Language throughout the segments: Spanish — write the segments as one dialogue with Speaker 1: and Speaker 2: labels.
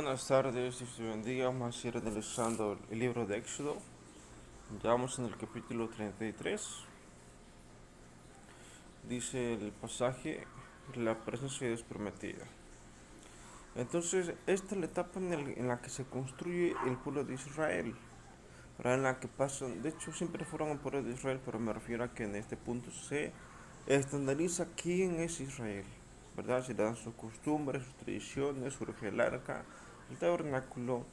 Speaker 1: Buenas tardes, Dios te bendiga. Vamos a ir analizando el libro de Éxodo. Ya vamos en el capítulo 33. Dice el pasaje, la presencia de Dios prometida. Entonces, esta es la etapa en la que se construye el pueblo de Israel, ¿verdad? En la que pasan, de hecho siempre fueron el pueblo de Israel, pero me refiero a que en este punto se estandariza quién es Israel, ¿verdad? Se le dan sus costumbres, sus tradiciones, surge el arca, el tabernáculo,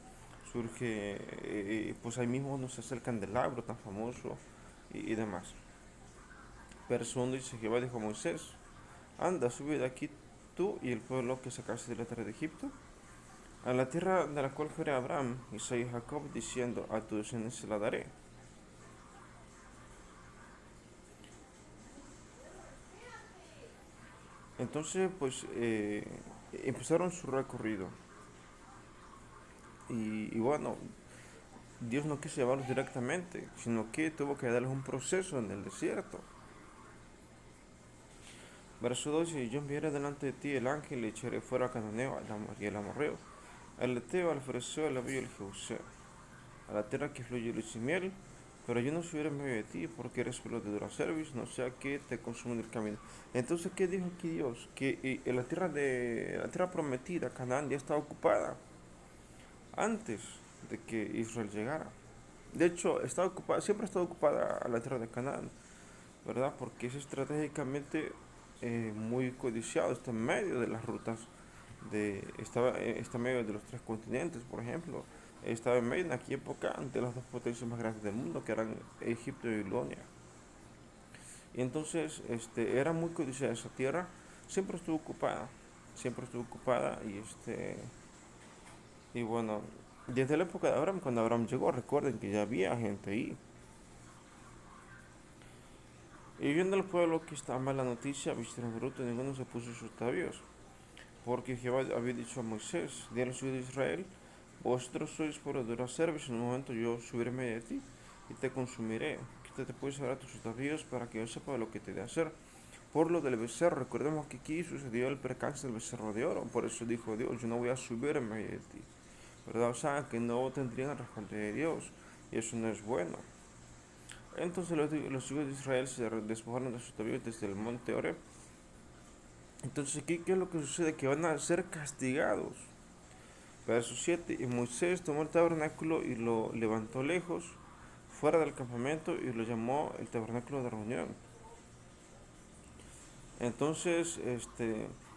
Speaker 1: surge, pues ahí mismo nos acerca el candelabro tan famoso y demás. Verso 1 dice: Jehová dijo a Moisés: anda, sube de aquí tú y el pueblo que sacaste de la tierra de Egipto, a la tierra de la cual juré a Abraham, Isaac y Jacob, diciendo: a tu descendencia la daré. Entonces, pues empezaron su recorrido. Y bueno, Dios no quiso llevarlos directamente, sino que tuvo que darles un proceso en el desierto. Verso 12: y yo enviaré delante de ti el ángel y echaré fuera a Cananeo y el amorreo, al eteo, al fereceo, al ebeo y al jebuseo, a la tierra que fluye leche y miel, pero yo no subiré en medio de ti, porque eres pueblo de dura cerviz, no sea que te consuma en el camino. Entonces, ¿qué dijo aquí Dios? Que la tierra prometida, Canaán, ya estaba ocupada antes de que Israel llegara. De hecho, siempre ha estado ocupada la tierra de Canaán, ¿verdad? Porque es estratégicamente muy codiciado, está en medio de las rutas, está en medio de los tres continentes, por ejemplo. Estaba en medio en aquella época de las dos potencias más grandes del mundo, que eran Egipto y Babilonia. Y entonces era muy codiciada esa tierra, siempre estuvo ocupada, y bueno, desde la época de Abraham, cuando Abraham llegó, recuerden que ya había gente ahí. Y viendo al pueblo que estaba mala noticia, vistieron bruto y ninguno se puso sus atavíos. Porque Jehová había dicho a Moisés: di a los hijos de Israel: vosotros sois pueblo de dura cerviz, en un momento yo subiré medio de ti y te consumiré. Quítate pues ahora tus atavíos para que yo sepa lo que te de hacer. Por lo del becerro, recordemos que aquí sucedió el percance del becerro de oro. Por eso dijo Dios: yo no voy a subir en medio de ti, ¿verdad? O sea, que no tendrían el respaldo de Dios, y eso no es bueno. Entonces los hijos de Israel se despojaron de sus atavíos desde el monte Oreb. Entonces aquí, ¿qué es lo que sucede? Que van a ser castigados. Verso 7: y Moisés tomó el tabernáculo y lo levantó lejos, fuera del campamento, y lo llamó el tabernáculo de reunión. Entonces,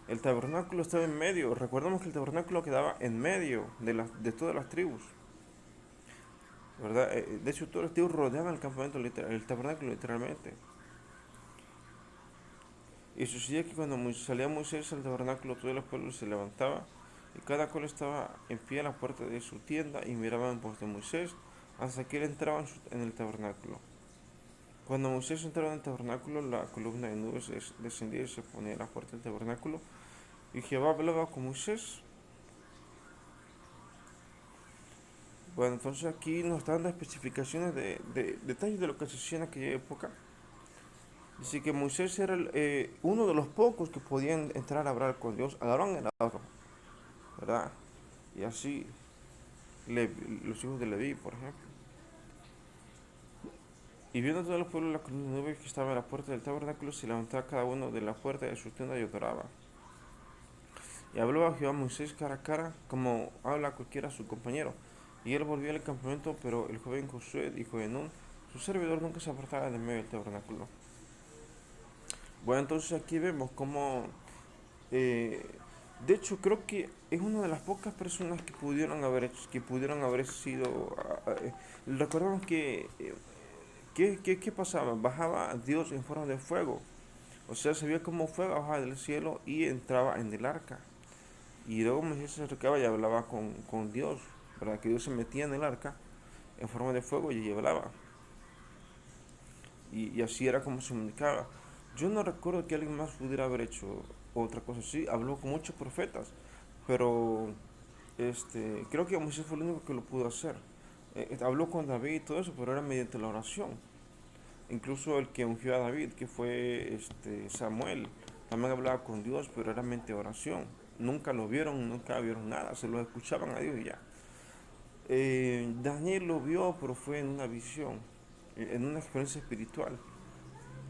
Speaker 1: el tabernáculo estaba en medio. Recordemos que el tabernáculo quedaba en medio de todas las tribus, ¿verdad? De hecho, todas las tribus rodeaban el campamento, el tabernáculo literalmente. Y sucedía que cuando salía Moisés al tabernáculo, todo el pueblo se levantaba, y cada cual estaba en pie a la puerta de su tienda y miraba en pos de Moisés hasta que él entraba en el tabernáculo. Cuando Moisés entraba en el tabernáculo, la columna de nubes descendía y se ponía a la puerta del tabernáculo, y Jehová hablaba con Moisés. Bueno, entonces aquí nos están dando especificaciones de detalles de lo que se hacía en aquella época. Dice que Moisés era uno de los pocos que podían entrar a hablar con Dios. Aarón era otro, ¿verdad? Y así los hijos de Leví, por ejemplo. Y viendo todo el pueblo la columna de nube que estaba en la puerta del tabernáculo, se levantaba cada uno de la puerta de su tienda y adoraba. Y habló a Jehová a Moisés cara a cara, como habla cualquiera a su compañero. Y él volvió al campamento, pero el joven Josué, hijo de Nun, su servidor, nunca se apartaba de medio del tabernáculo. Bueno, entonces aquí vemos cómo, eh, de hecho, creo que es una de las pocas personas que pudieron haber sido. Recordamos que ¿qué pasaba? Bajaba Dios en forma de fuego. O sea, se veía como fuego bajaba del cielo y entraba en el arca. Y luego Moisés se acercaba y hablaba con Dios, ¿verdad? Que Dios se metía en el arca en forma de fuego y hablaba. Y así era como se comunicaba. Yo no recuerdo que alguien más pudiera haber hecho otra cosa así. Habló con muchos profetas, pero creo que Moisés fue el único que lo pudo hacer. Habló con David y todo eso, pero era mediante la oración. Incluso el que ungió a David, que fue Samuel, también hablaba con Dios, pero era mediante oración. nunca lo vieron, nunca vieron nada, se lo escuchaban a Dios y ya. Daniel lo vio, pero fue en una visión, en una experiencia espiritual.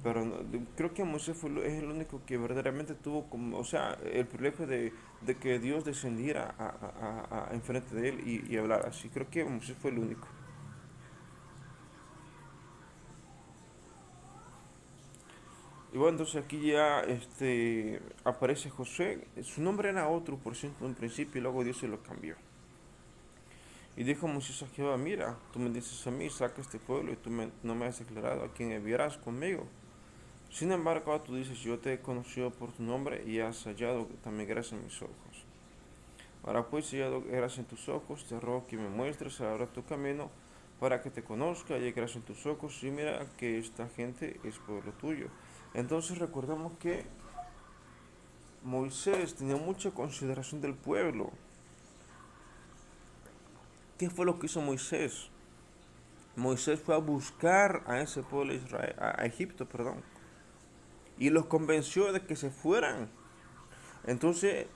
Speaker 1: Pero creo que Moisés es el único que verdaderamente tuvo como, o sea, el privilegio de que Dios descendiera enfrente de él y hablar así. Creo que Moisés fue el único. Y bueno, entonces aquí ya aparece José. Su nombre era otro, por cierto, en principio, y luego Dios se lo cambió. Y dijo Moisés a Jehová, mira, tú me dices a mí, saca este pueblo y no me has declarado a quién enviarás conmigo. Sin embargo, tú dices, yo te he conocido por tu nombre y has hallado también gracia en mis ojos. Ahora pues, si hallado gracia en tus ojos, te ruego que me muestres ahora tu camino para que te conozca y haya gracia en tus ojos y mira que esta gente es pueblo tuyo. Entonces recordemos que Moisés tenía mucha consideración del pueblo. ¿Qué fue lo que hizo Moisés? Moisés fue a buscar a ese pueblo de Israel, a Egipto, perdón, y los convenció de que se fueran. Entonces,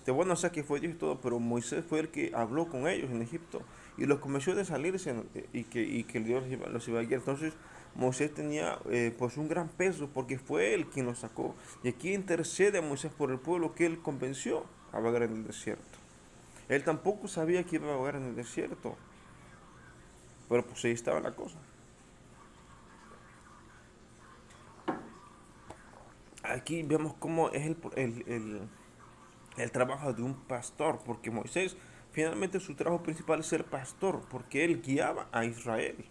Speaker 1: bueno, o sea que fue Dios y todo, pero Moisés fue el que habló con ellos en Egipto y los convenció de salirse y que Dios los iba a guiar. Entonces, Moisés tenía pues un gran peso porque fue él quien los sacó. Y aquí intercede a Moisés por el pueblo que él convenció a vagar en el desierto. Él tampoco sabía que iba a vagar en el desierto, pero pues ahí estaba la cosa. Aquí vemos cómo es el trabajo de un pastor, porque Moisés finalmente su trabajo principal es ser pastor, porque él guiaba a Israel,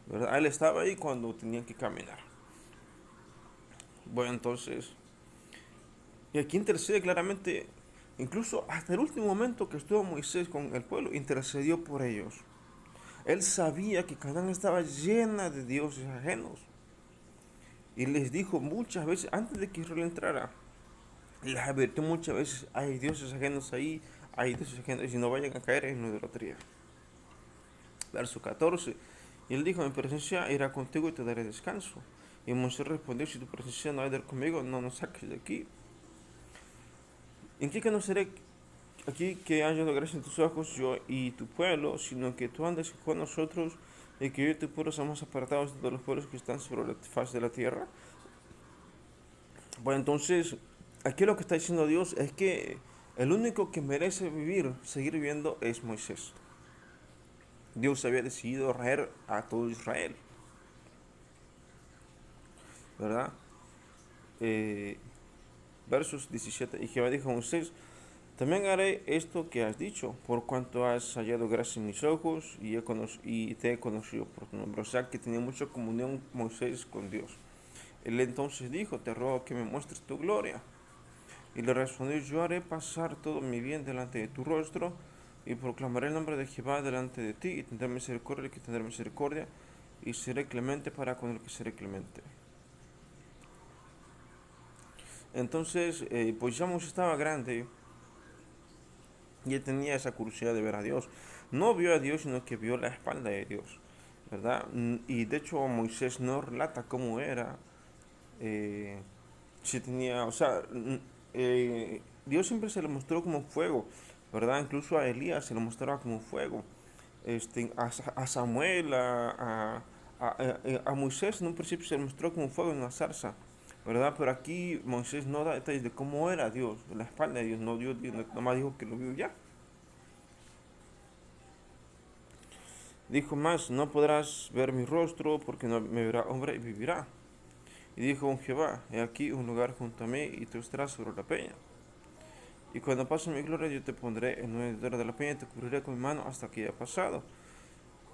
Speaker 1: ¿verdad? Él estaba ahí cuando tenían que caminar. Bueno, entonces, y aquí intercede claramente, incluso hasta el último momento que estuvo Moisés con el pueblo, intercedió por ellos. Él sabía que Canaán estaba llena de dioses ajenos. Y les dijo muchas veces, antes de que Israel entrara, les advirtió muchas veces, hay dioses ajenos ahí, hay dioses ajenos, y no vayan a caer en la idolatría. Verso 14. Y él dijo, mi presencia irá contigo y te daré descanso. Y Moisés respondió, si tu presencia no ha de ir conmigo, no nos saques de aquí. ¿En qué conoceré aquí que haya de gracia en tus ojos yo y tu pueblo, sino que tú andes con nosotros y que yo y tu pueblo somos apartados de todos los pueblos que están sobre la faz de la tierra? Bueno, entonces, aquí lo que está diciendo Dios es que el único que merece seguir viviendo, es Moisés. Dios había decidido traer a todo Israel, ¿verdad? Eh, Versos 17. Y Jehová dijo a Moisés, también haré esto que has dicho, por cuanto has hallado gracia en mis ojos y te he conocido por tu nombre. O sea que tenía mucha comunión Moisés con Dios. Él entonces dijo, te ruego que me muestres tu gloria. Y le respondió, yo haré pasar todo mi bien delante de tu rostro y proclamaré el nombre de Jehová delante de ti y tendré misericordia el que tendré misericordia y seré clemente para con el que seré clemente. Entonces, pues ya Moisés estaba grande y él tenía esa curiosidad de ver a Dios. No vio a Dios, sino que vio la espalda de Dios, ¿verdad? Y de hecho Moisés no relata cómo era, eh, si tenía, o sea, Dios siempre se le mostró como fuego, ¿verdad? Incluso a Elías se le mostraba como fuego. A Samuel, a Moisés en un principio se le mostró como fuego en una zarza, ¿verdad? Pero aquí Moisés no da detalles de cómo era Dios, la espalda de Dios, no Dios, nomás dijo que lo vio ya. Dijo más, no podrás ver mi rostro porque no me verá hombre y vivirá. Y dijo un Jehová, he aquí un lugar junto a mí y tú estarás sobre la peña. Y cuando pase mi gloria yo te pondré en medio de la peña y te cubriré con mi mano hasta que haya pasado.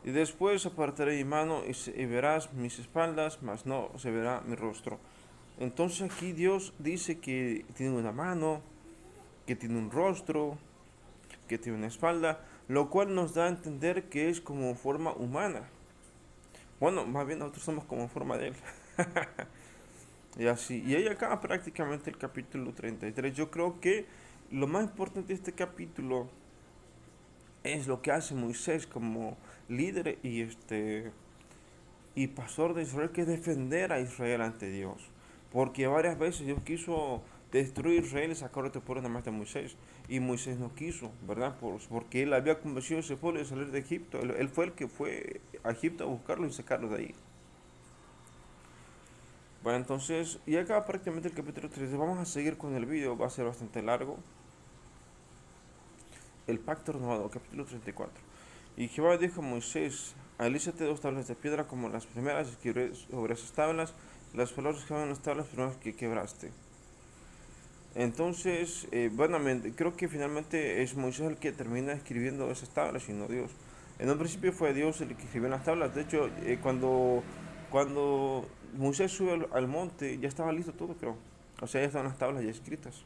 Speaker 1: Y después apartaré mi mano y verás mis espaldas, mas no se verá mi rostro. Entonces aquí Dios dice que tiene una mano, que tiene un rostro, que tiene una espalda, lo cual nos da a entender que es como forma humana. Bueno, más bien nosotros somos como forma de Él. Y así, y ahí acaba prácticamente el capítulo 33. Yo creo que lo más importante de este capítulo es lo que hace Moisés como líder y pastor de Israel, que es defender a Israel ante Dios. Porque varias veces Dios quiso destruir Israel y sacar a otro pueblo nada más de Moisés. Y Moisés no quiso, ¿verdad? Porque él había convencido a ese pueblo de salir de Egipto. Él fue el que fue a Egipto a buscarlo y sacarlo de ahí. Bueno, entonces, y acá prácticamente el capítulo 13. Vamos a seguir con el vídeo, va a ser bastante largo. El pacto renovado, capítulo 34. Y Jehová dijo a Moisés: alízate 2 tablas de piedra como las primeras, y escribiré sobre esas tablas las palabras que van en las tablas primeras que quebraste. Entonces, creo que finalmente es Moisés el que termina escribiendo esas tablas y no Dios. En un principio fue Dios el que escribió las tablas. De hecho, cuando Moisés sube al monte, ya estaba listo todo, creo. O sea, ya estaban las tablas ya escritas.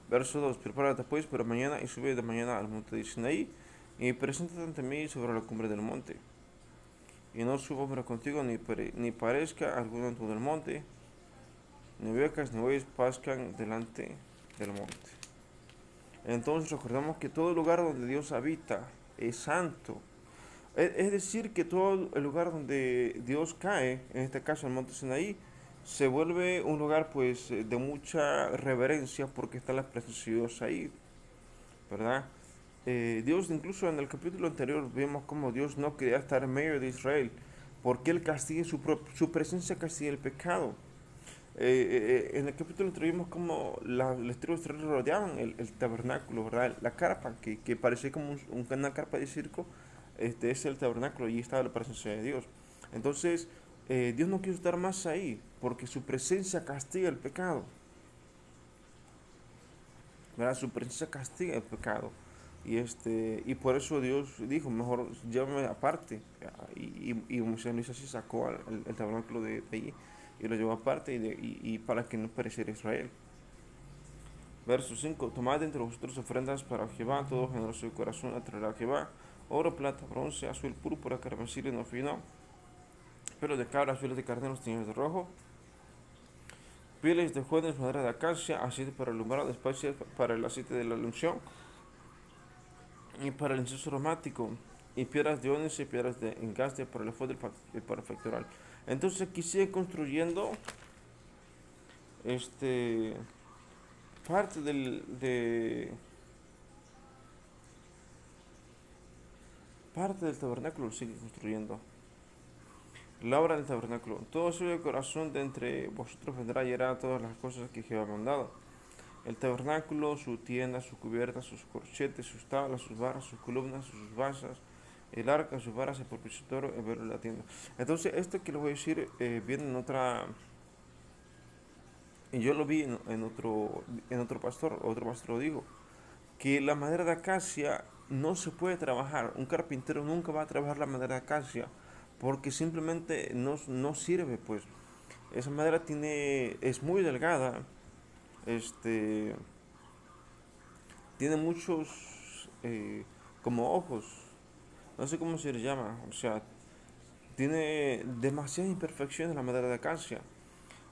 Speaker 1: Verso 2: prepárate pues para mañana y sube de mañana al monte de Sinaí y preséntate ante mí sobre la cumbre del monte. Y no suba hombre contigo ni parezca alguno en todo el monte, ni becas ni bueyes pascan delante del monte. Entonces recordamos que todo lugar donde Dios habita es santo. Es decir, que todo el lugar donde Dios cae, en este caso el monte Sinaí, se vuelve un lugar pues de mucha reverencia porque está la presencia de Dios ahí, ¿verdad? Dios, incluso en el capítulo anterior vimos como Dios no quería estar en medio de Israel porque Él castiga su presencia, castiga el pecado. En el capítulo anterior vimos como las tribus de Israel rodeaban el tabernáculo, ¿verdad? La carpa, que parecía como una carpa de circo. Este es el tabernáculo y estaba la presencia de Dios. Entonces, Dios no quiso estar más ahí porque su presencia castiga el pecado, ¿verdad? Su presencia castiga el pecado. Y por eso Dios dijo: mejor llévame aparte. Y Moisés lo hizo así, sacó el tabernáculo de allí y lo llevó aparte y para que no pereciera Israel. Verso 5: tomad entre vosotros ofrendas para Jehová, todo generoso de corazón atraerá a Jehová: oro, plata, bronce, azul, púrpura, carmesí, lino fino, pelos de cabra, pieles de carneros teñidos de rojo, pieles de jueces, madera de acacia, aceite para alumbrar, especias para el aceite de la unción y para el incienso aromático, y piedras de ónice y piedras de engaste para el efod y para el pectoral. Entonces aquí sigue construyendo este parte parte del tabernáculo, sigue construyendo. La obra del tabernáculo: todo suyo corazón de entre vosotros vendrá y hará todas las cosas que Jehová ha mandado. El tabernáculo, su tienda, su cubierta, sus corchetes, sus tablas, sus barras, sus columnas, sus basas, el arca, sus varas, el propiciatorio, el velo de la tienda. Entonces, esto que les voy a decir viene en otra. Y yo lo vi en otro pastor lo dijo: que la madera de acacia no se puede trabajar. Un carpintero nunca va a trabajar la madera de acacia porque simplemente no sirve, pues. Esa madera es muy delgada, este, tiene muchos como ojos, no sé cómo se le llama, o sea, tiene demasiadas imperfecciones la madera de acacia.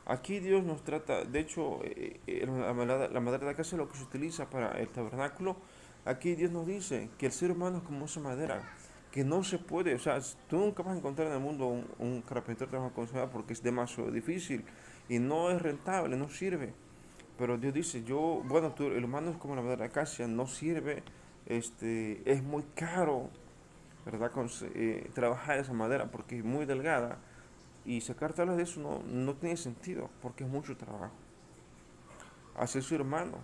Speaker 1: Aquí Dios nos trata, de hecho, la madera de acacia es lo que se utiliza para el tabernáculo. Aquí Dios nos dice que el ser humano es como esa madera, que no se puede, o sea, tú nunca vas a encontrar en el mundo un carpintero trabajando con esa madera porque es demasiado difícil y no es rentable, no sirve. Pero Dios dice: el humano es como la madera de acacia, no sirve, es muy caro, ¿verdad? Trabajar esa madera porque es muy delgada y sacar tablas de eso no tiene sentido porque es mucho trabajo. Así es su hermano.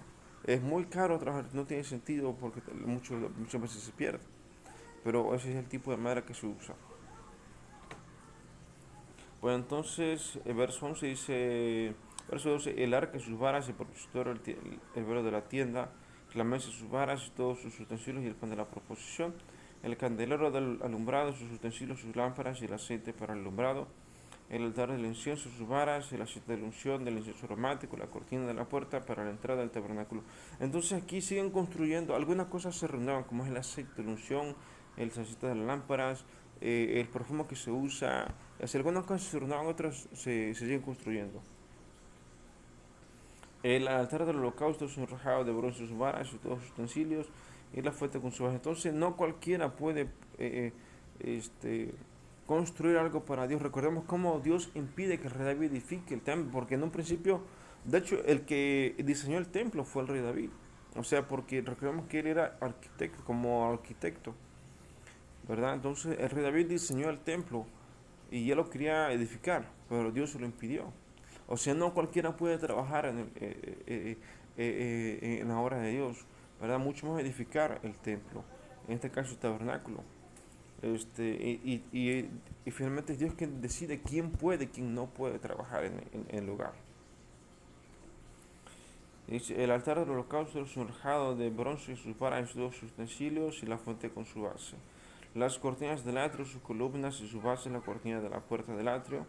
Speaker 1: Es muy caro trabajar, no tiene sentido porque muchas veces se pierde. Pero ese es el tipo de madera que se usa. Bueno, entonces el verso 11 dice, verso 12: el arca y sus varas, el propiciatorio, el velo de la tienda, la mesa y sus varas y todos sus utensilios y el pan de la proposición, el candelero del alumbrado, sus utensilios, sus lámparas y el aceite para el alumbrado, el altar del incienso, sus varas, el aceite de la unción, del incienso aromático, la cortina de la puerta para la entrada del tabernáculo. Entonces aquí siguen construyendo, algunas cosas se renuevan, como es el aceite de la unción, el aceite de las lámparas, el perfume que se usa. Si algunas cosas se renuevan, otras se siguen construyendo. El altar del holocausto es un rajado de bronce, sus varas y todos sus utensilios, y la fuente con su varas. Entonces no cualquiera puede construir algo para Dios. Recordemos cómo Dios impide que el rey David edifique el templo, porque en un principio De hecho, el que diseñó el templo fue el rey David. O sea, porque recordemos que él era arquitecto, como arquitecto, ¿verdad? Entonces el rey David diseñó el templo y él lo quería edificar, pero Dios se lo impidió. O sea, no cualquiera puede trabajar en la obra de Dios, ¿verdad? Mucho más edificar el templo, en este caso el tabernáculo. Y finalmente es Dios quien decide quién puede, quién no puede trabajar en el lugar. Dice, el altar del holocausto es forjado de bronce y sus varas y sus dos utensilios y la fuente con su base. Las cortinas del atrio, sus columnas y su base, la cortina de la puerta del atrio,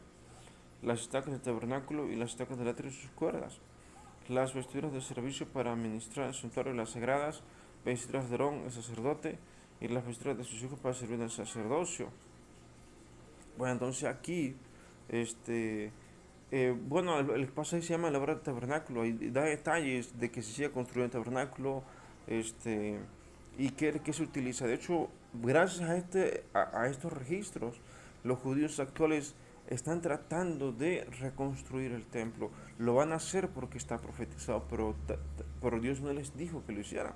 Speaker 1: las estacas del tabernáculo y las estacas del atrio y sus cuerdas. Las vestiduras de servicio para administrar el santuario y las sagradas, vestiduras de Aarón, el sacerdote, y las vestiduras de sus hijos para servir en el sacerdocio. Bueno, entonces aquí, este, bueno, el pasaje se llama la obra del tabernáculo y da detalles de que se sigue construyendo el tabernáculo, este, y que se utiliza. De hecho, gracias a estos registros, los judíos actuales están tratando de reconstruir el templo. Lo van a hacer porque está profetizado, pero Dios no les dijo que lo hicieran.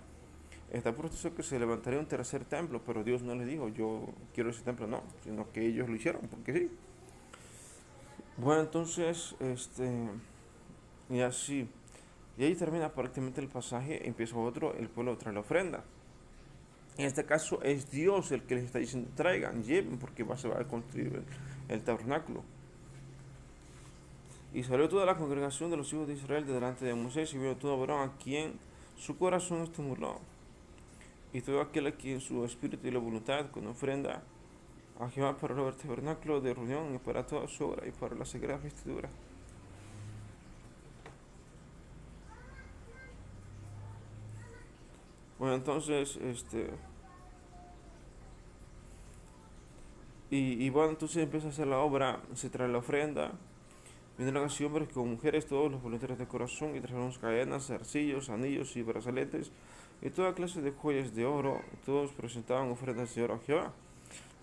Speaker 1: Está profetizado que se levantaría un tercer templo, pero Dios no les dijo, yo quiero ese templo, no, sino que ellos lo hicieron, porque sí. Bueno, entonces, y así, y ahí termina prácticamente el pasaje, empieza otro, el pueblo trae la ofrenda. En este caso es Dios el que les está diciendo, traigan, lleven, porque se va a construir el tabernáculo. Y salió toda la congregación de los hijos de Israel de delante de Moisés y vio todo varón a quien su corazón estimuló. Y todo aquel a quien su espíritu y la voluntad con ofrenda a Jehová para el tabernáculo de reunión y para toda su obra y para la sagrada vestidura. Bueno, entonces, y bueno, entonces empieza a hacer la obra, se trae la ofrenda, vinieron así hombres con mujeres, todos los voluntarios de corazón, y trajeron cadenas, zarcillos, anillos y brazaletes, y toda clase de joyas de oro, todos presentaban ofrendas de oro a Jehová.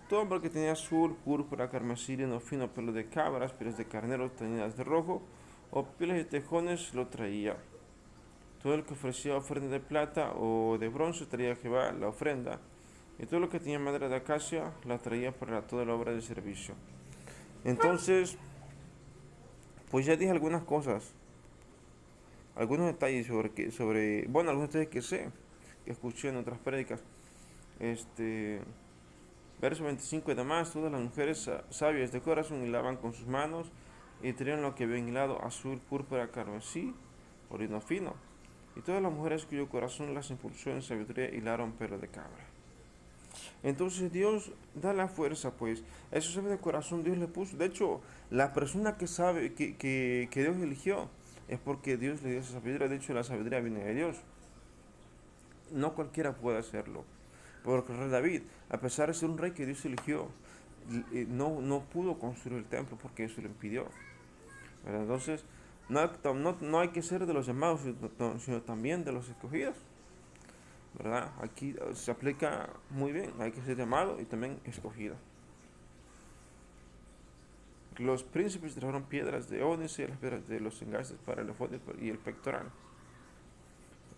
Speaker 1: Todo hombre que tenía azul, púrpura, carmesí, lino fino, pelo de cabras, pieles de carnero, teñidas de rojo, o pieles de tejones, lo traía. Todo el que ofrecía ofrenda de plata o de bronce traía a Jehová la ofrenda, y todo lo que tenía madera de acacia la traía para toda la obra de servicio. Entonces, pues ya dije algunas cosas, algunos detalles bueno, algunos detalles que sé, que escuché en otras prédicas. Este, verso 25 y demás, todas las mujeres sabias de corazón hilaban con sus manos y traían lo que habían hilado azul, púrpura, carmesí o lino fino. Y todas las mujeres cuyo corazón las impulsó en sabiduría hilaron pelo de cabra. Entonces Dios da la fuerza, pues. Eso sabe de corazón Dios le puso. De hecho, la persona que sabe, que Dios eligió, es porque Dios le dio esa sabiduría. De hecho, la sabiduría viene de Dios. No cualquiera puede hacerlo. Porque el rey David, a pesar de ser un rey que Dios eligió, no pudo construir el templo porque eso lo impidió. ¿Verdad? Entonces, no hay que ser de los llamados, sino también de los escogidos. ¿Verdad? Aquí se aplica muy bien, hay que ser llamado y también escogido. Los príncipes trajeron piedras de ónice, las piedras de los engastes para el efod y el pectoral,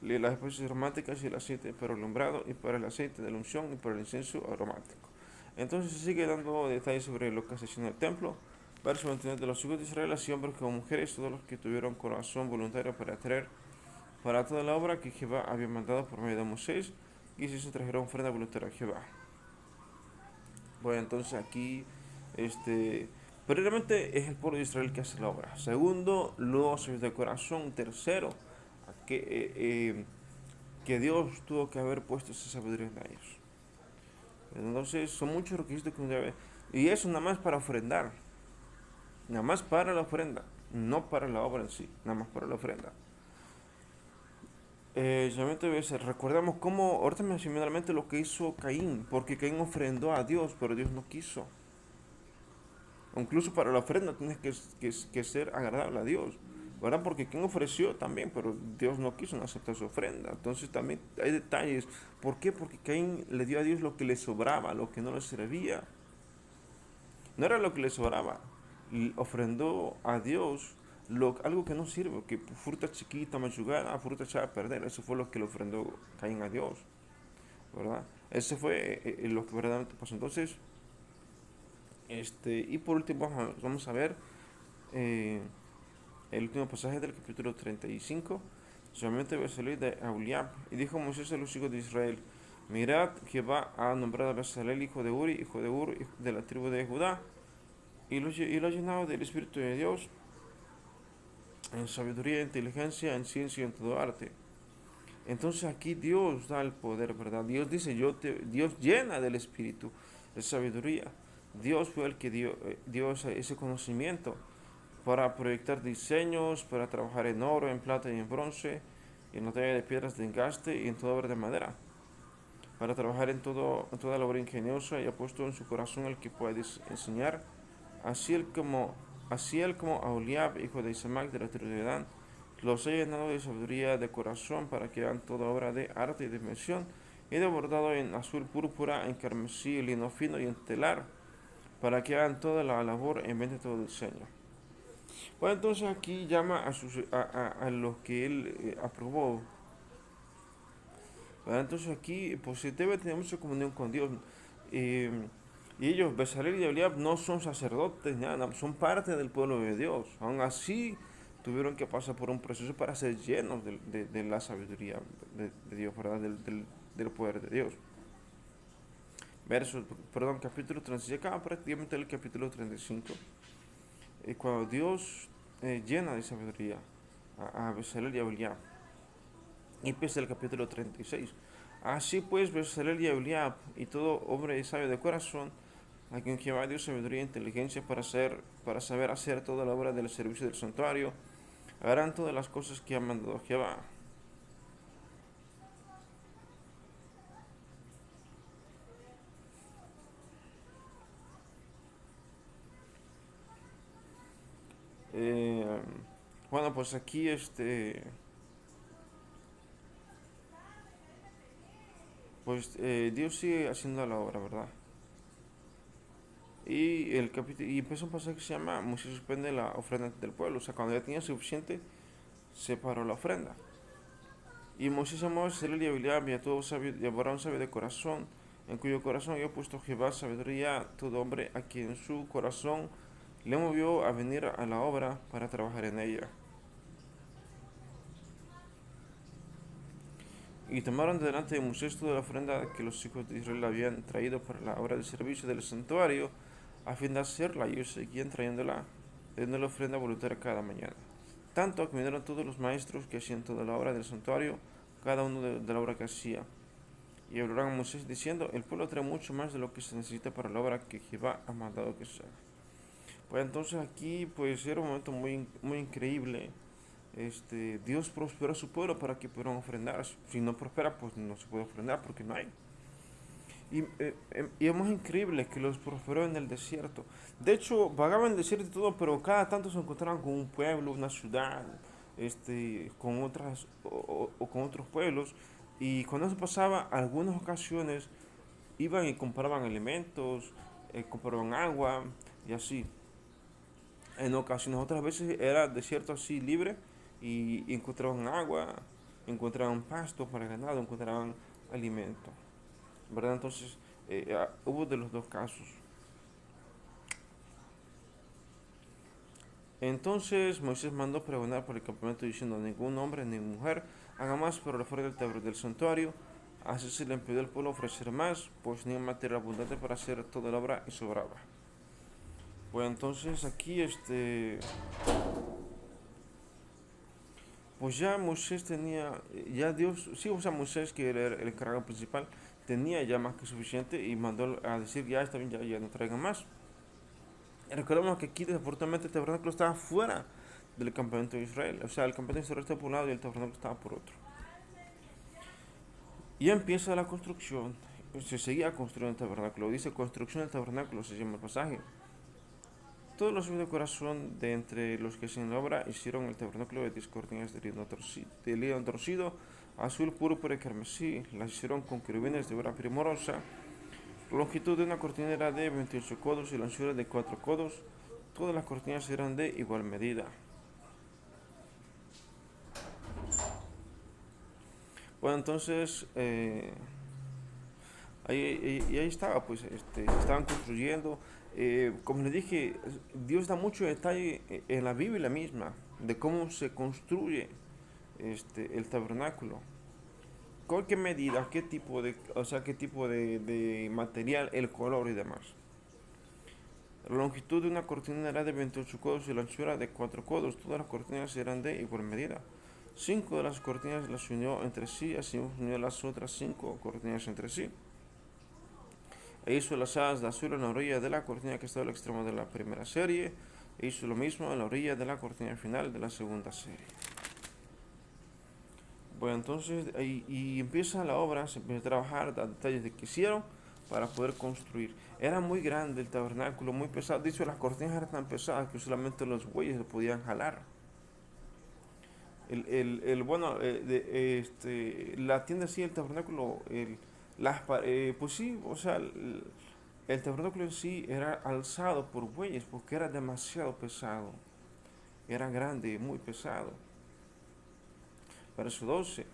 Speaker 1: las especies aromáticas y el aceite para el alumbrado y para el aceite de la unción y para el incienso aromático. Entonces se sigue dando detalles sobre lo que se hizo en el templo. Verso 29 de los hijos de Israel, así hombres como mujeres, todos los que tuvieron corazón voluntario para traer para toda la obra que Jehová había mandado por medio de Moisés, y se trajeron ofrenda voluntaria a Jehová. Bueno, entonces aquí, primeramente es el pueblo de Israel que hace la obra. Segundo, los de corazón. Tercero, que, que Dios tuvo que haber puesto esa sabiduría en ellos. Entonces son muchos requisitos que uno debe. Y eso nada más para ofrendar. Nada más para la ofrenda. No para la obra en sí. Nada más para la ofrenda. Recordamos cómo, ahorita me viene a la mente lo que hizo Caín, porque Caín ofrendó a Dios, pero Dios no quiso. Incluso para la ofrenda tienes que ser agradable a Dios, ¿verdad? Porque Caín ofreció también, pero Dios no quiso, no aceptar su ofrenda. Entonces también hay detalles. ¿Por qué? Porque Caín le dio a Dios lo que le sobraba, lo que no le servía. No era lo que le sobraba. Y ofrendó a Dios algo que no sirve, que fruta chiquita, machugada, fruta echada a perder. Eso fue lo que le ofrendó Caín a Dios, ¿verdad? Ese fue lo que verdaderamente pasó. Entonces, y por último vamos a ver eh, el último pasaje del capítulo 35. Solamente Bezalel de Aholiab. Y dijo Moisés a los hijos de Israel: mirad, Jehová ha nombrado a Bezalel hijo de Uri, hijo de Ur, de la tribu de Judá, y lo ha llenado del Espíritu de Dios, en sabiduría, inteligencia, en ciencia y en todo arte. Entonces aquí Dios da el poder, ¿verdad? Dios dice, Dios llena del Espíritu de sabiduría. Dios fue el que dio ese conocimiento para proyectar diseños, para trabajar en oro, en plata y en bronce, en la talla de piedras de engaste y en toda obra de madera, para trabajar en toda la obra ingeniosa, y ha puesto en su corazón el que puede enseñar, así él como, Aholiab, hijo de Isamac de la tribu de Dan, los ha llenado de sabiduría de corazón para que hagan toda obra de arte y de invención, y de bordado en azul púrpura, en carmesí, lino fino y en telar, para que hagan toda la labor en vez de todo diseño. Bueno, entonces aquí llama a los que él aprobó. ¿Verdad? Entonces aquí pues se debe tener mucha comunión con Dios. Eh, y ellos, Bezalel y Eliab, no son sacerdotes, nada, son parte del pueblo de Dios. Aún así tuvieron que pasar por un proceso para ser llenos de la sabiduría de Dios, ¿verdad? Del poder de Dios. Capítulo 36, acá prácticamente el capítulo 35. Cuando Dios llena de sabiduría a Bezalel y a Eliab. Y empieza el capítulo 36. Así pues, Bezalel y Eliab y todo hombre sabio de corazón, a quien Jehová dio sabiduría e inteligencia para saber hacer toda la obra del servicio del santuario, harán todas las cosas que ha mandado Jehová. Eh, bueno, pues aquí Dios sigue haciendo la obra, ¿verdad? Y empezó un pasaje que se llama Moisés suspende la ofrenda del pueblo. O sea, cuando ya tenía suficiente, separó la ofrenda. Y Moisés llamó a Bezalel y a Biliam y a todo sabio, y a Abraham sabio de corazón, en cuyo corazón había puesto Jehová sabiduría, todo hombre a quien su corazón le movió a venir a la obra para trabajar en ella. Y tomaron delante de Moisés toda la ofrenda que los hijos de Israel habían traído para la obra del servicio del santuario, a fin de hacerla, y ellos seguían trayéndola, trayendo la ofrenda voluntaria cada mañana. Tanto que vinieron todos los maestros que hacían toda la obra del santuario, cada uno de la obra que hacía. Y hablaron a Moisés diciendo: el pueblo trae mucho más de lo que se necesita para la obra que Jehová ha mandado que se haga. Pues entonces aquí pues era un momento muy, muy increíble. Dios prosperó a su pueblo para que pudieran ofrendar. Si no prospera, pues no se puede ofrendar porque no hay. Y es más increíble que los prosperó en el desierto. De hecho, vagaban en el desierto y todo, pero cada tanto se encontraban con un pueblo, una ciudad, con o con otros pueblos. Y cuando eso pasaba, algunas ocasiones iban y compraban alimentos, compraban agua y así. En ocasiones, otras veces era desierto así libre y encontraban agua, encontraban pasto para el ganado, encontraban alimento. ¿Verdad? Entonces, hubo de los dos casos. Entonces Moisés mandó pregonar por el campamento diciendo: ningún hombre ni mujer haga más por la fuera del santuario. Así se le impidió al pueblo ofrecer más, pues tenía material abundante para hacer toda la obra y sobraba. Pues entonces aquí pues ya Moisés tenía, ya Dios, sí, o sea, Moisés, que era el encargado principal, tenía ya más que suficiente y mandó a decir: ya está bien, ya no traigan más. Y recordemos que aquí desafortunadamente el tabernáculo estaba fuera del campamento de Israel. O sea, el campamento de Israel estaba por un lado y el tabernáculo estaba por otro. Y empieza la construcción. Se seguía construyendo el tabernáculo. Dice construcción del tabernáculo, se llama el pasaje. Todos los de corazón de entre los que hacían la obra hicieron el tabernáculo de 10 cortinas de lino torcido, azul, púrpura y carmesí. Las hicieron con querubines de obra primorosa. La longitud de una cortina era de 28 codos y la anchura de 4 codos. Todas las cortinas eran de igual medida. Bueno, entonces, ahí estaba, pues, se estaban construyendo. Como les dije, Dios da mucho detalle en la Biblia misma de cómo se construye el tabernáculo. ¿Con qué medida, qué tipo de, o sea, qué tipo de material, el color y demás? La longitud de una cortina era de 28 codos y la anchura de 4 codos. Todas las cortinas eran de igual medida. 5 de las cortinas las unió entre sí, así unió las otras 5 cortinas entre sí. E hizo las asas de azul en la orilla de la cortina que estaba al extremo de la primera serie. E hizo lo mismo en la orilla de la cortina final de la segunda serie. Bueno, entonces y empieza la obra, se empieza a trabajar, a detalles de qué hicieron para poder construir. Era muy grande el tabernáculo, muy pesado. De hecho, las cortinas eran tan pesadas que solamente los bueyes lo podían jalar. Bueno, la tienda sí, el tabernáculo, pues sí, o sea, el tabernáculo en sí era alzado por bueyes porque era demasiado pesado. Era grande, muy pesado. Verso 12.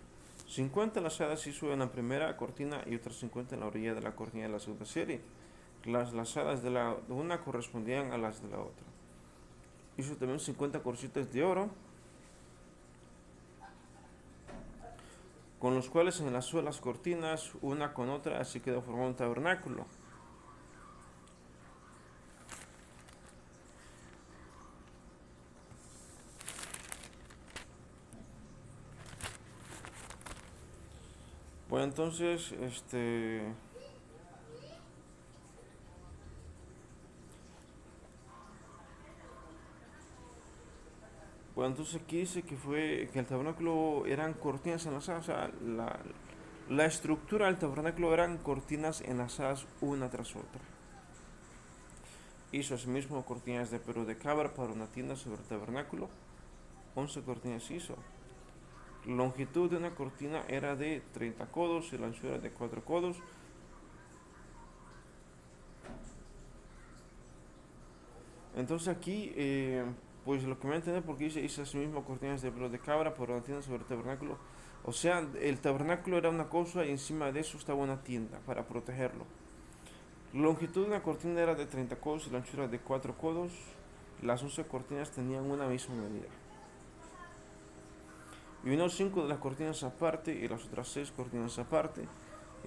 Speaker 1: 50 lazadas hizo en la primera cortina y otras 50 en la orilla de la cortina de la segunda serie. Las lazadas de una correspondían a las de la otra. Hizo también 50 corchetes de oro, con los cuales enlazó las cortinas una con otra, así quedó formado un tabernáculo. Bueno, entonces, aquí dice que el tabernáculo eran cortinas enlazadas, o sea, la estructura del tabernáculo eran cortinas enlazadas una tras otra. Hizo asimismo cortinas de pelo de cabra para una tienda sobre el tabernáculo. 11 cortinas hizo. La longitud de una cortina era de 30 codos y la anchura de 4 codos. Entonces aquí, pues lo que me entender porque hice asimismo cortinas de pelo de cabra para una tienda sobre el tabernáculo. O sea, el tabernáculo era una cosa y encima de eso estaba una tienda para protegerlo. La longitud de una cortina era de 30 codos y la anchura de 4 codos. Las 11 cortinas tenían una misma medida. Y unos 5 de las cortinas aparte y las otras 6 cortinas aparte.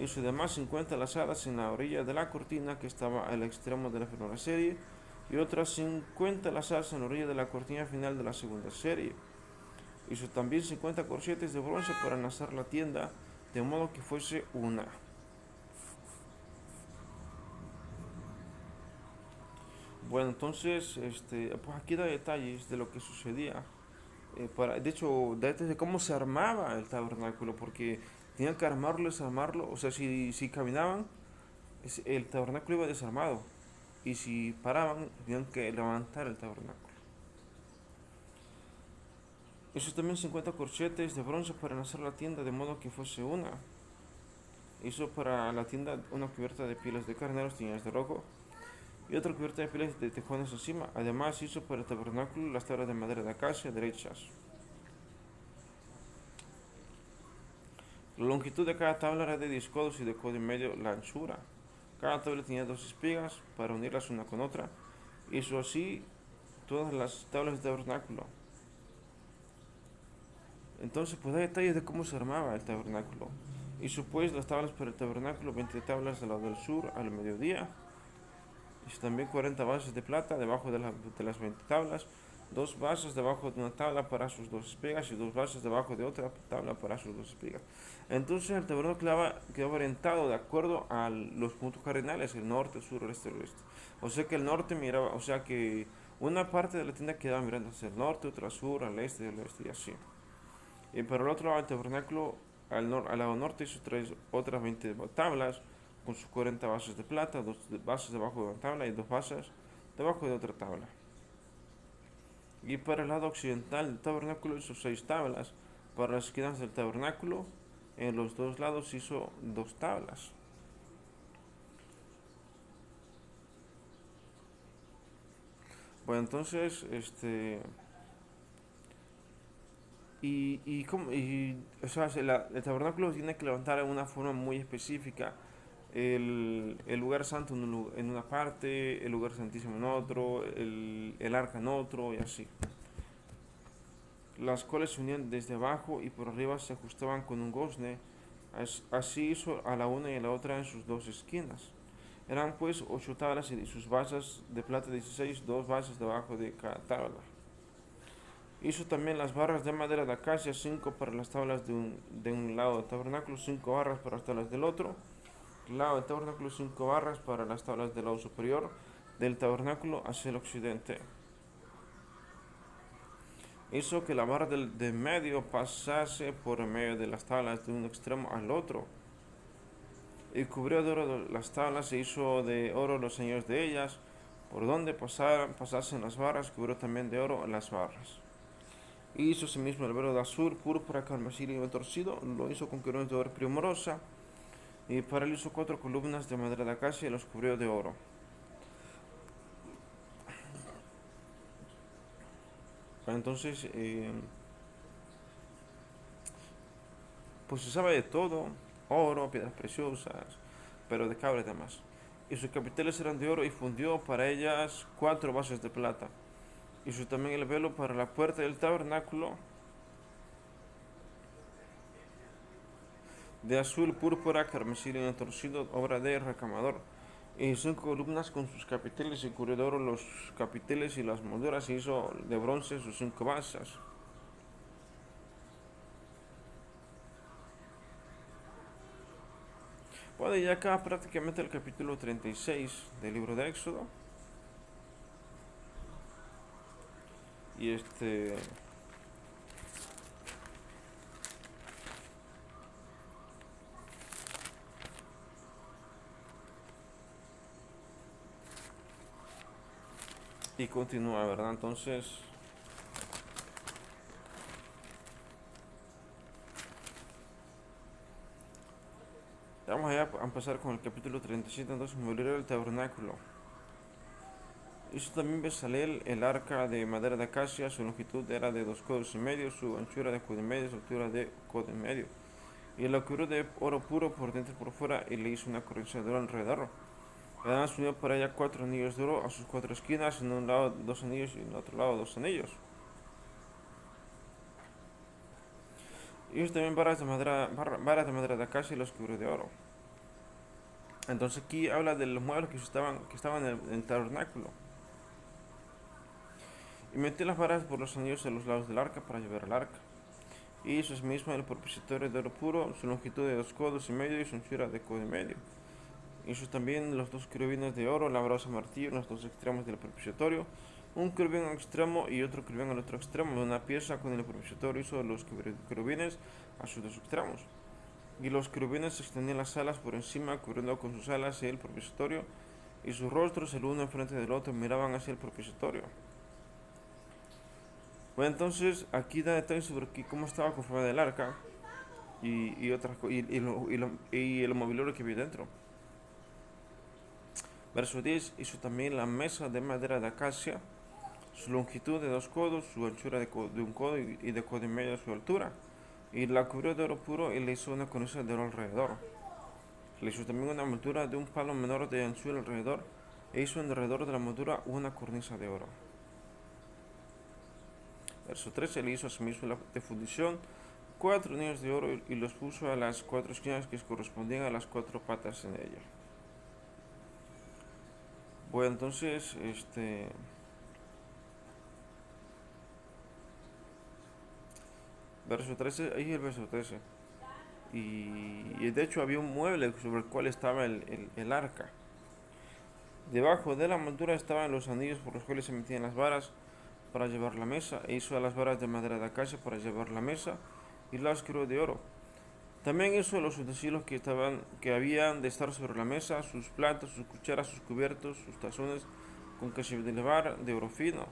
Speaker 1: Hizo además 50 lazadas en la orilla de la cortina que estaba al extremo de la primera serie y otras 50 lazadas en la orilla de la cortina final de la segunda serie. Hizo también 50 corchetes de bronce para enlazar la tienda de modo que fuese una. Bueno, entonces, pues aquí da detalles de lo que sucedía. De hecho, da detalles de cómo se armaba el tabernáculo, porque tenían que armarlo y desarmarlo. O sea, si caminaban, el tabernáculo iba desarmado. Y si paraban, tenían que levantar el tabernáculo. Hizo también 50 corchetes de bronce para enlazar la tienda de modo que fuese una. Hizo para la tienda una cubierta de pieles de carneros teñidas de rojo y otra cubierta de pieles de tejones encima. Además hizo para el tabernáculo las tablas de madera de acacia derechas. La longitud de cada tabla era de 10 codos y de codo y medio la anchura. Cada tabla tenía 2 espigas para unirlas una con otra. Hizo así todas las tablas del tabernáculo. Entonces, pues hay detalles de cómo se armaba el tabernáculo. Hizo pues las tablas para el tabernáculo, 20 tablas del lado del sur al mediodía. Hizo también 40 bases de plata debajo de las 20 tablas, 2 bases debajo de una tabla para sus 2 espigas y 2 bases debajo de otra tabla para sus 2 espigas. Entonces el tabernáculo quedaba orientado de acuerdo a los puntos cardinales, el norte, el sur, el este, el oeste. O sea que el norte miraba, o sea que una parte de la tienda quedaba mirando hacia el norte, otra al sur, al este, al oeste y así. Y para el otro lado del tabernáculo, al lado norte, hizo otras 20 tablas con sus 40 bases de plata, 2 bases debajo de una tabla y 2 bases debajo de otra tabla. Y para el lado occidental del tabernáculo hizo 6 tablas. Para las esquinas del tabernáculo, en los dos lados hizo 2 tablas. Bueno, entonces, O sea, el tabernáculo tiene que levantar en una forma muy específica. El lugar santo en una parte, el lugar santísimo en otro, el arca en otro y así. Las cuales se unían desde abajo y por arriba se ajustaban con un gozne. Así hizo a la una y a la otra en sus dos esquinas. Eran pues 8 tablas y sus basas de plata 16, dos basas debajo de cada tabla. Hizo también las barras de madera de acacia, 5 para las tablas de un lado del tabernáculo, 5 barras para las tablas del otro lado del tabernáculo, 5 barras para las tablas del lado superior del tabernáculo hacia el occidente. Hizo que la barra de medio pasase por en medio de las tablas de un extremo al otro. Y cubrió de oro las tablas e hizo de oro los señores de ellas. Por donde pasasen las barras, cubrió también de oro las barras. Hizo asimismo el velo de azul, púrpura, carmesí y torcido. Lo hizo con quirones de oro primorosa. Y para él hizo 4 columnas de madera de acacia y los cubrió de oro. Entonces, pues se sabe de todo: oro, piedras preciosas, pero de cabra y demás. Y sus capiteles eran de oro y fundió para ellas 4 bases de plata. Hizo también el velo para la puerta del tabernáculo de azul, púrpura, carmesí y torcido, obra de recamador. Y 5 columnas con sus capiteles y cubrió de oro los capiteles y las molduras. Y hizo de bronce sus 5 basas. Bueno, y acá prácticamente el capítulo 36 del libro de Éxodo. Y y continúa, ¿verdad? Entonces, vamos allá a empezar con el capítulo 37. Entonces, mobiliario del tabernáculo. Hizo también Bezalel el arca de madera de acacia. Su longitud era de 2 codos y medio, su anchura de codo y medio, su altura de codo y medio. Y lo cubrió de oro puro por dentro y por fuera, y le hizo una cornisa de oro alrededor. Además unió para ella 4 anillos de oro a sus 4 esquinas, en un lado 2 anillos y en el otro lado 2 anillos. Hizo también varas de madera de acacia y los cubrió de oro. Entonces aquí habla de los muebles que estaban en el tabernáculo. Y metió las varas por los anillos de los lados del arca para llevar el arca. Y hizo asimismo el propiciatorio de oro puro, su longitud de 2 codos y medio y su anchura de codo y medio. Hizo también los 2 querubines de oro labrados a martillo en los 2 extremos del propiciatorio, un querubín a un extremo y otro querubín al otro extremo. De una pieza con el propiciatorio hizo los querubines a sus 2 extremos. Y los querubines extendían las alas por encima, cubriendo con sus alas el propiciatorio, y sus rostros, el uno enfrente del otro, miraban hacia el propiciatorio. Bueno, entonces aquí da detalles sobre cómo estaba conformada el arca y el mobiliario que había dentro. Verso 10: hizo también la mesa de madera de acacia, su longitud de 2 codos, su anchura de 1 codo y de codo y medio su altura. Y la cubrió de oro puro y le hizo una cornisa de oro alrededor. Le hizo también una moldura de un palo menor de anchura alrededor, e hizo alrededor de la moldura una cornisa de oro. Verso 13: le hizo asimismo de fundición 4 anillos de oro y los puso a las 4 esquinas que correspondían a las 4 patas en ella. Bueno, entonces, verso 13, ahí el verso 13. Y de hecho había un mueble sobre el cual estaba el arca. Debajo de la moldura estaban los anillos por los cuales se metían las varas para llevar la mesa, e hizo las varas de madera de acacia para llevar la mesa y las cubrió de oro. También hizo los utensilios que habían de estar sobre la mesa, sus platos, sus cucharas, sus cubiertos, sus tazones con que se debe elevar de oro fino.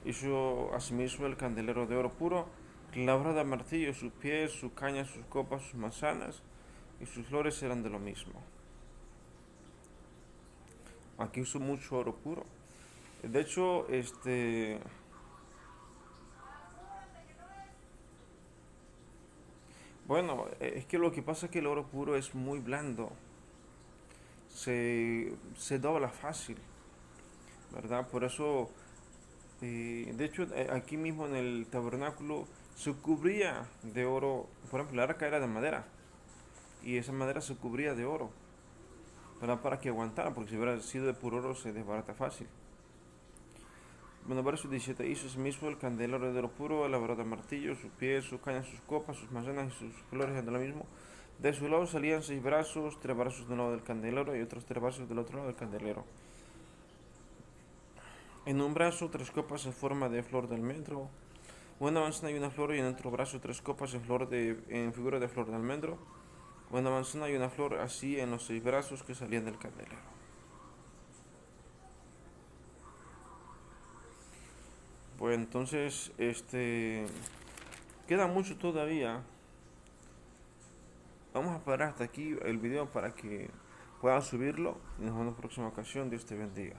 Speaker 1: Hizo asimismo el candelero de oro puro, labrado a martillo, sus pies, sus cañas, sus copas, sus manzanas y sus flores eran de lo mismo. Aquí usó mucho oro puro. De hecho, Bueno, es que lo que pasa es que el oro puro es muy blando, se dobla fácil, ¿verdad? Por eso, de hecho, aquí mismo en el tabernáculo se cubría de oro, por ejemplo, la arca era de madera y esa madera se cubría de oro, ¿verdad? Para que aguantara, porque si hubiera sido de puro oro se desbarata fácil. Bueno, verso 17, hizo asimismo el candelero de oro puro, elaborado de martillo, sus pies, sus cañas, sus copas, sus manzanas y sus flores de lo mismo. De su lado salían 6 brazos, 3 brazos de un lado del candelero y otros 3 brazos del otro lado del candelero. En un brazo 3 copas en forma de flor de almendro, una manzana y una flor, y en otro brazo 3 copas en figura de flor de almendro, una manzana y una flor, así en los 6 brazos que salían del candelero. Pues entonces, queda mucho todavía. Vamos a parar hasta aquí el video para que puedan subirlo y nos vemos en la próxima ocasión. Dios te bendiga.